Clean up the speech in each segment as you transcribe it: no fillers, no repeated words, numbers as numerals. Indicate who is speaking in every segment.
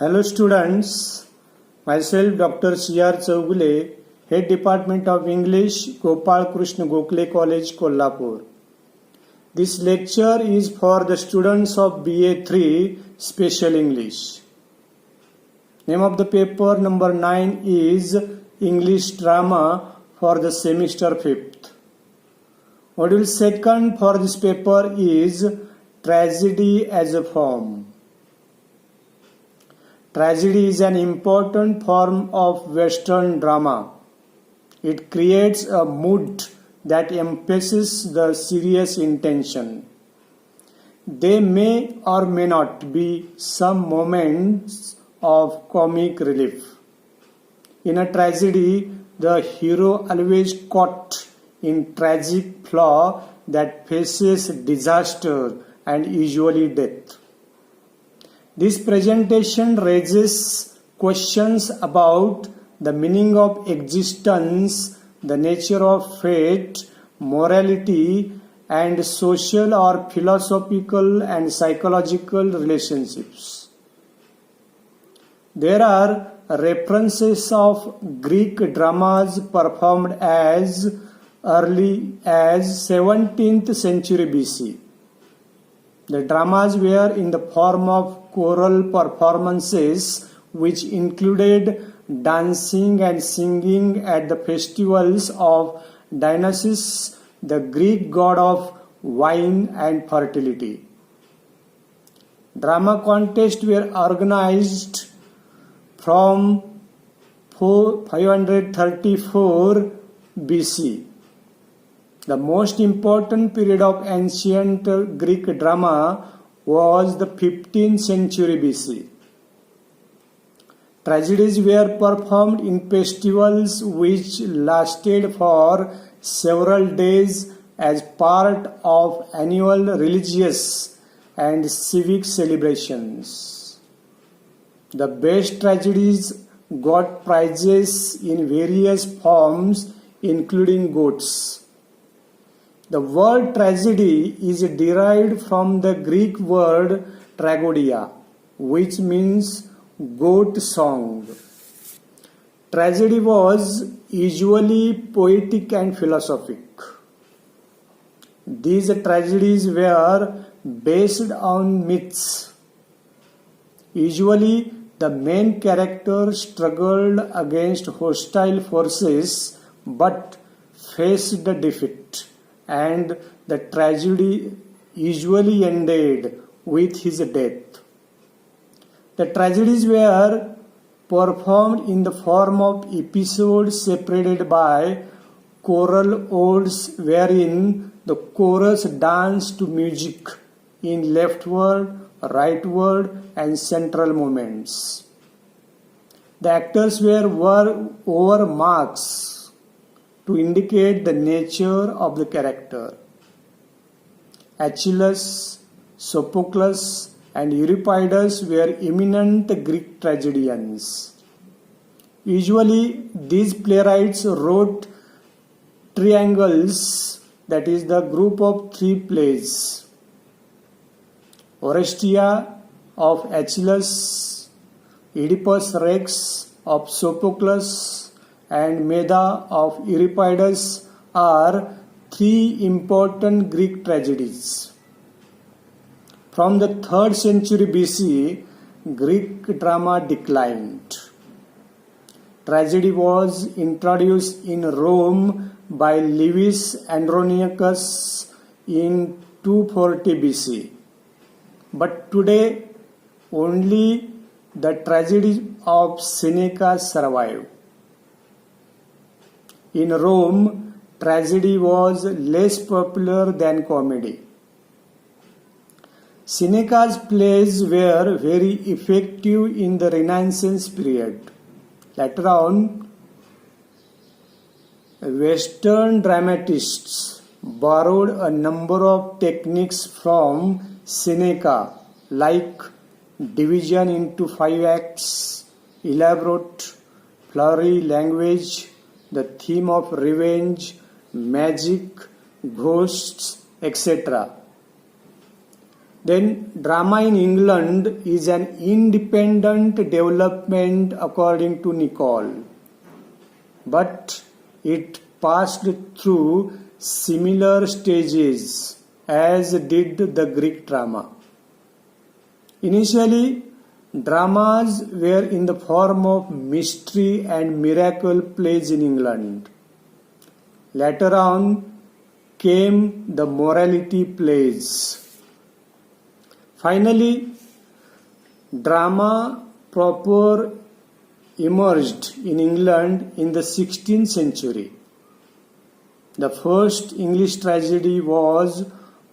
Speaker 1: Hello students, myself Dr. C.R. Chaugule, Head Department of English, Gopal Krishna Gokhale College, Kolhapur. This lecture is for the students of BA3 Special English. Name of the paper number 9 is English Drama for the semester 5th. Module 2nd for this paper is Tragedy as a Form. Tragedy is an important form of Western drama. It creates a mood that emphasizes the serious intention. There may or may not be some moments of comic relief. In a tragedy, the hero always caught in tragic flaw that faces disaster and usually death. This presentation raises questions about the meaning of existence, the nature of fate, morality, and social or philosophical and psychological relationships. There are references of Greek dramas performed as early as 17th century BC. The dramas were in the form of choral performances which included dancing and singing at the festivals of Dionysus, the Greek god of wine and fertility. Drama contests were organized from 534 BC. The most important period of ancient Greek drama was the 15th century BC. Tragedies were performed in festivals which lasted for several days as part of annual religious and civic celebrations. The best tragedies got prizes in various forms, including goats. The word tragedy is derived from the Greek word tragodia, which means goat song. Tragedy was usually poetic and philosophic. These tragedies were based on myths. Usually, the main character struggled against hostile forces but faced defeat, and the tragedy usually ended with his death. The tragedies were performed in the form of episodes separated by choral odes wherein the chorus danced to music in leftward, rightward, and central movements. The actors wore masks to indicate the nature of the character. Achilles, Sophocles, and Euripides were eminent Greek tragedians. Usually, these playwrights wrote triangles, that is, the group of three plays. Oresteia of Achilles, Oedipus Rex of Sophocles, and Medea of Euripides are three important Greek tragedies. From the 3rd century BC, Greek drama declined. Tragedy was introduced in Rome by Livius Andronicus in 240 BC. But today, only the tragedy of Seneca survive. In Rome, tragedy was less popular than comedy. Seneca's plays were very effective in the Renaissance period. Later on, Western dramatists borrowed a number of techniques from Seneca, like division into 5 acts, elaborate flowery language, the theme of revenge, magic, ghosts, etc. Then drama in England is an independent development according to Nicole, but it passed through similar stages as did the Greek drama. Initially, dramas were in the form of mystery and miracle plays in England. Later on came the morality plays. Finally, drama proper emerged in England in the 16th century. The first English tragedy was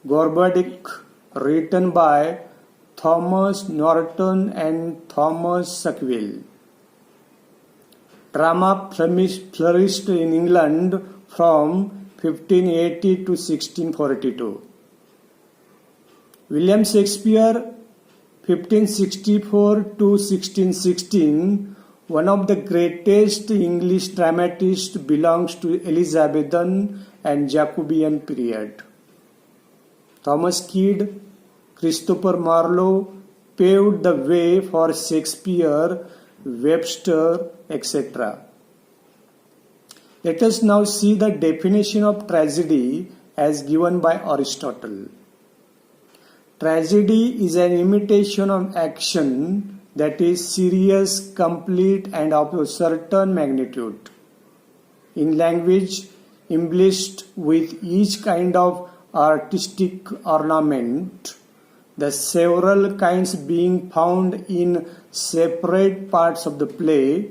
Speaker 1: Gorboduc, written by Thomas Norton and Thomas Sackville. Drama flourished in England from 1580 to 1642. William Shakespeare, 1564 to 1616, one of the greatest English dramatists, belongs to Elizabethan and Jacobean period. Thomas Kidd, Christopher Marlowe paved the way for Shakespeare, Webster, etc. Let us now see the definition of tragedy as given by Aristotle. Tragedy is an imitation of action that is serious, complete, and of a certain magnitude. In language embellished with each kind of artistic ornament, the several kinds being found in separate parts of the play,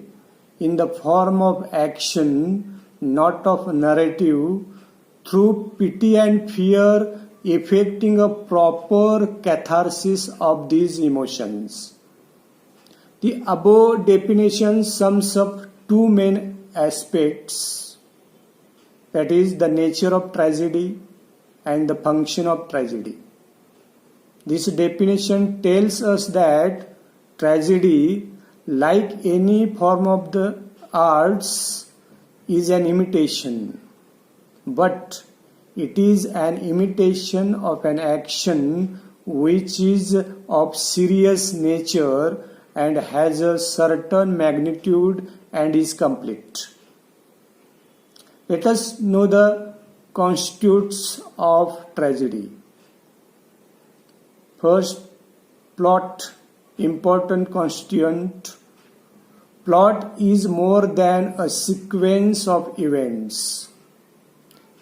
Speaker 1: in the form of action, not of narrative, through pity and fear, effecting a proper catharsis of these emotions. The above definition sums up two main aspects, that is, the nature of tragedy and the function of tragedy. This definition tells us that tragedy, like any form of the arts, is an imitation, but it is an imitation of an action which is of serious nature and has a certain magnitude and is complete. Let us know the constitutes of tragedy. First, plot, important constituent. Plot is more than a sequence of events.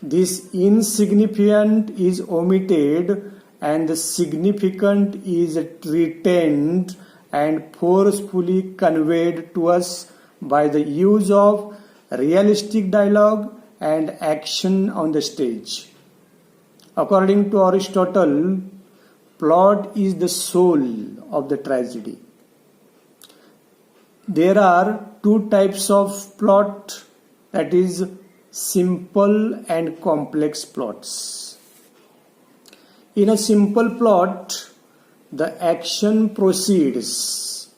Speaker 1: This insignificant is omitted and the significant is retained and forcefully conveyed to us by the use of realistic dialogue and action on the stage. According to Aristotle, plot is the soul of the tragedy. There are two types of plot, that is, simple and complex plots. In a simple plot, the action proceeds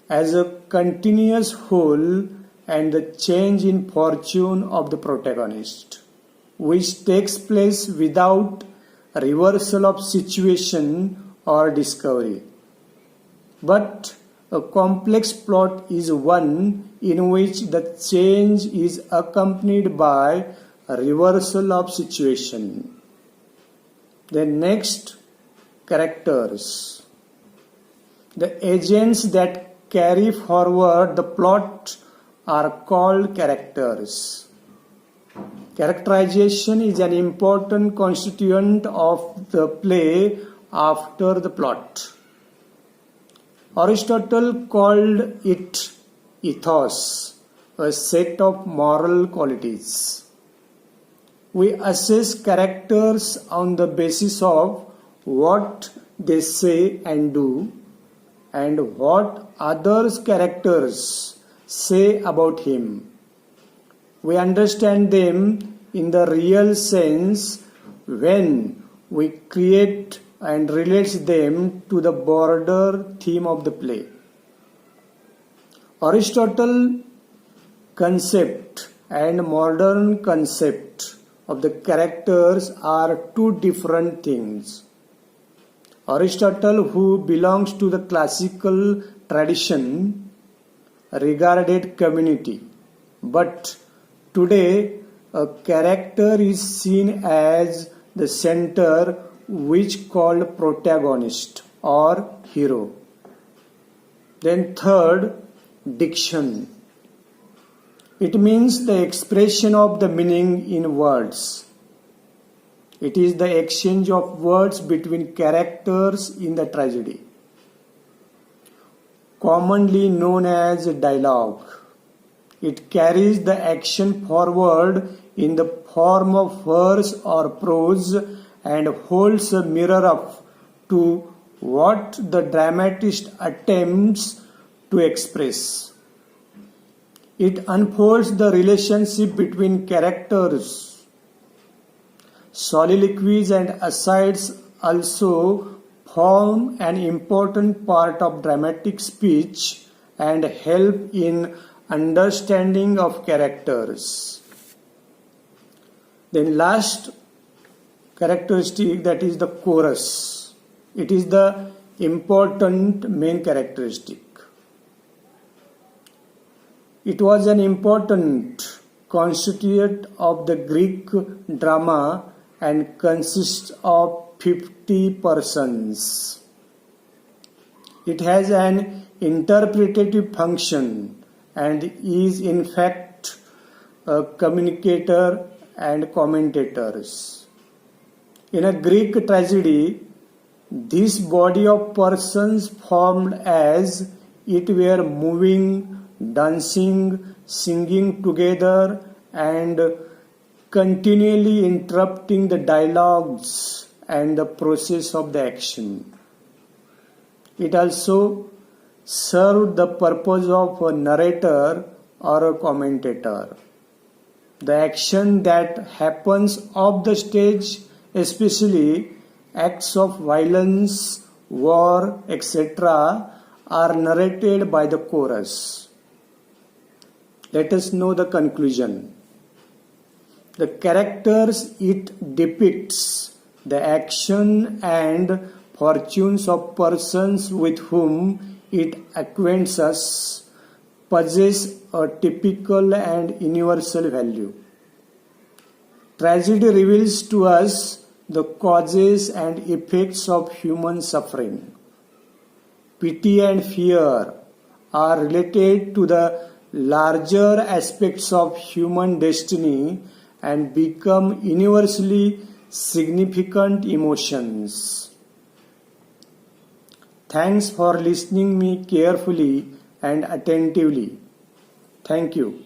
Speaker 1: as a continuous whole and the change in fortune of the protagonist, which takes place without reversal of situation or discovery. But a complex plot is one in which the change is accompanied by a reversal of situation. Then next, characters. The agents that carry forward the plot are called characters. Characterization is an important constituent of the play after the plot. Aristotle called it ethos, a set of moral qualities. We assess characters on the basis of what they say and do, and what others' characters say about him. We understand them in the real sense when we create and relate them to the broader theme of the play. Aristotle concept and modern concept of the characters are two different things. Aristotle, who belongs to the classical tradition, regarded community. But today, a character is seen as the center, which called protagonist or hero. Then third, diction. It means the expression of the meaning in words. It is the exchange of words between characters in the tragedy, commonly known as dialogue. It carries the action forward in the form of verse or prose and holds a mirror up to what the dramatist attempts to express. It unfolds the relationship between characters. Soliloquies and asides also form an important part of dramatic speech and help in understanding of characters. Then last characteristic, that is the chorus. It is the important main characteristic. It was an important constituent of the Greek drama and consists of 50 persons. It has an interpretative function and is in fact a communicator and commentators. In a Greek tragedy, this body of persons formed as it were moving, dancing, singing together and continually interrupting the dialogues and the process of the action. It also served the purpose of a narrator or a commentator. The action that happens off the stage, especially acts of violence, war, etc., are narrated by the chorus. Let us know the conclusion. The characters it depicts, the action and fortunes of persons with whom it acquaints us, possess a typical and universal value. Tragedy reveals to us the causes and effects of human suffering. Pity and fear are related to the larger aspects of human destiny and become universally significant emotions. Thanks for listening me carefully and attentively. Thank you.